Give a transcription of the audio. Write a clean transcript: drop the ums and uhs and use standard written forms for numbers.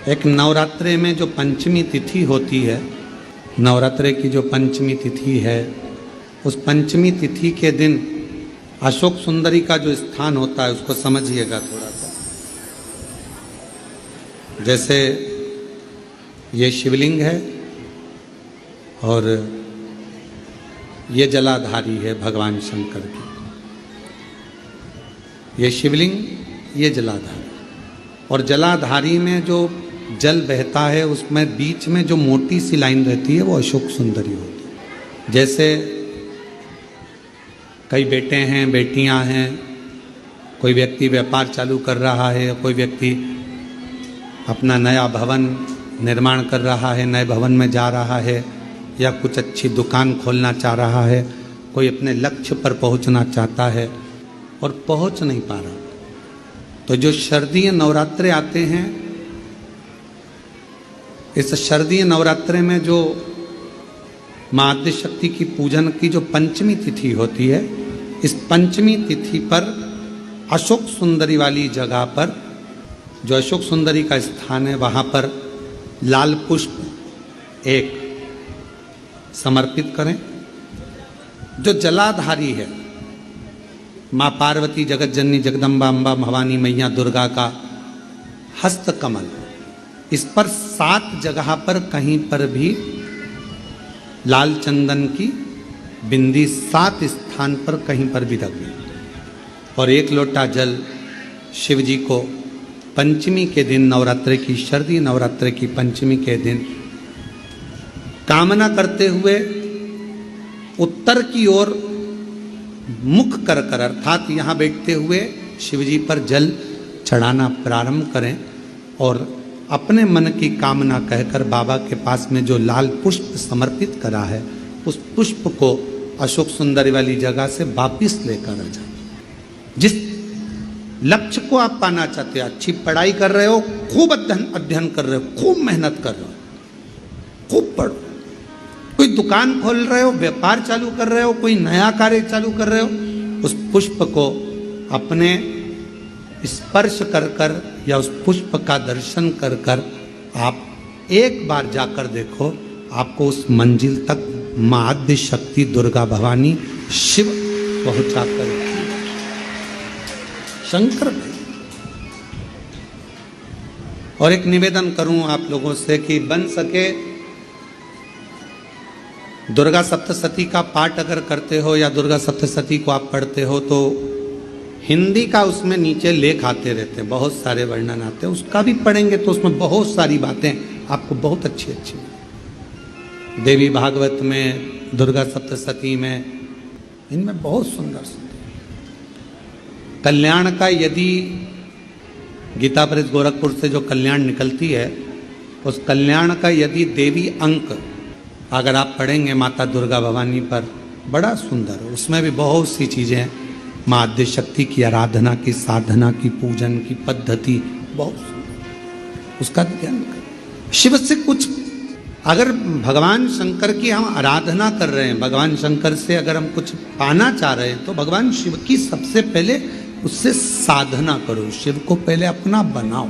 एक नवरात्रे में जो पंचमी तिथि होती है, नवरात्रे की जो पंचमी तिथि है, उस पंचमी तिथि के दिन अशोक सुंदरी का जो स्थान होता है उसको समझिएगा थोड़ा सा। जैसे ये शिवलिंग है और ये जलाधारी है भगवान शंकर की। ये शिवलिंग, ये जलाधारी, और जलाधारी में जो जल बहता है उसमें बीच में जो मोटी सी लाइन रहती है वो अशोक सुंदरी होती है। जैसे कई बेटे हैं, बेटियां हैं, कोई व्यक्ति व्यापार चालू कर रहा है, कोई व्यक्ति अपना नया भवन निर्माण कर रहा है, नए भवन में जा रहा है, या कुछ अच्छी दुकान खोलना चाह रहा है, कोई अपने लक्ष्य पर पहुंचना चाहता है और पहुंच नहीं पा रहा, तो जो शारदीय नवरात्रे आते हैं, इस शारदीय नवरात्रे में जो मां आद्यशक्ति की पूजन की जो पंचमी तिथि होती है, इस पंचमी तिथि पर अशोक सुंदरी वाली जगह पर, जो अशोक सुंदरी का स्थान है, वहां पर लाल पुष्प एक समर्पित करें। जो जलाधारी है, मां पार्वती, जगत जननी, जगदम्बा, अम्बा, भवानी मैया, दुर्गा का हस्त कमल, इस पर 7 जगह पर कहीं पर भी लाल चंदन की बिंदी 7 स्थान पर कहीं पर भी रख दी, और 1 लोटा जल शिव जी को पंचमी के दिन, नवरात्रे की, शारदीय नवरात्रे की पंचमी के दिन कामना करते हुए उत्तर की ओर मुख कर कर, अर्थात यहाँ बैठते हुए शिव जी पर जल चढ़ाना प्रारंभ करें, और अपने मन की कामना कहकर बाबा के पास में जो लाल पुष्प समर्पित करा है, उस पुष्प को अशोक सुंदरी वाली जगह से वापिस लेकर आ जाए। जिस लक्ष्य को आप पाना चाहते हो, अच्छी पढ़ाई कर रहे हो, खूब अध्ययन कर रहे हो, खूब मेहनत कर रहे हो, खूब पढ़ो, कोई दुकान खोल रहे हो, व्यापार चालू कर रहे हो, कोई नया कार्य चालू कर रहे हो, उस पुष्प को अपने स्पर्श कर कर या उस पुष्प का दर्शन कर कर आप एक बार जाकर देखो, आपको उस मंजिल तक मां आद्य शक्ति दुर्गा भवानी शिव पहुंचा कर शंकर। और एक निवेदन करूं आप लोगों से कि बन सके दुर्गा सप्तशती का पाठ अगर करते हो या दुर्गा सप्तशती को आप पढ़ते हो, तो हिंदी का उसमें नीचे लेख आते रहते हैं, बहुत सारे वर्णन आते हैं, उसका भी पढ़ेंगे तो उसमें बहुत सारी बातें आपको बहुत अच्छी अच्छी, देवी भागवत में, दुर्गा सप्तशती में, इनमें बहुत सुंदर सुंदर कल्याण का, यदि गीता प्रेस गोरखपुर से जो कल्याण निकलती है, उस कल्याण का यदि देवी अंक अगर आप पढ़ेंगे माता दुर्गा भवानी पर, बड़ा सुंदर है, उसमें भी बहुत सी चीज़ें हैं, मां आद्य शक्ति की आराधना की, साधना की, पूजन की पद्धति बहुत सुंदर, उसका ध्यान करें। शिव से कुछ, अगर भगवान शंकर की हम आराधना कर रहे हैं, भगवान शंकर से अगर हम कुछ पाना चाह रहे हैं, तो भगवान शिव की सबसे पहले उससे साधना करो, शिव को पहले अपना बनाओ।